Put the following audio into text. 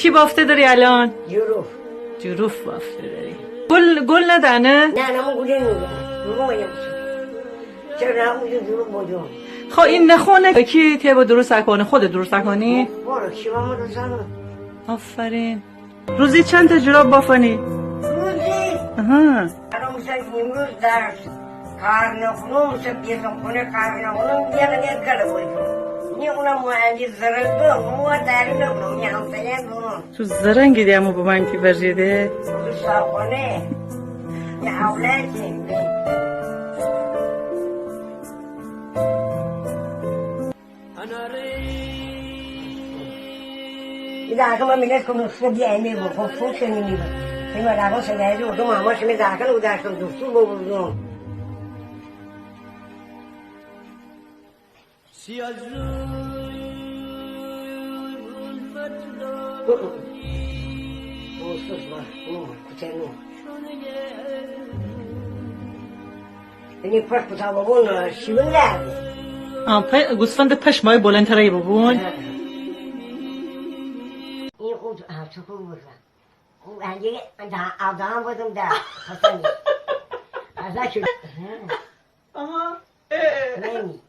چی بافته داری الان؟ جروف. جروف بافته داری. گل ندانه؟ نه نمون گوله نمیدونم. جروف میگم. چرا نمون جروف بودم. خب این نخونه کی تیبا درست کنه؟ خود درست کنی؟ برو کیوامو درستانم. آفرین. روزی چند تا جوراب بافنی؟ روزی. آها. الان مثلا امروز در کار نکنم مثلا بیام خونه کار نکنم بیام گله بودم. نه اونم مهندس زرنگ بود داری نکنم میام سعی کنم. تو زرنگی دیامو با من کی ورجیده؟ تو ساخونه. نه اولادی. إذا كمان من الناس كانوا الصوت يعملوا خصوصا اللي فيما العروس اللي هيجوا دول ما مش إذا كانوا ده عشان دستور بوزون ini pas bersama si benar. گوسفند پشمای بلندتری ببون. این خود چطور بودن؟ خب هنگی آدم بودم در حسنی. ازش. آها. نمی.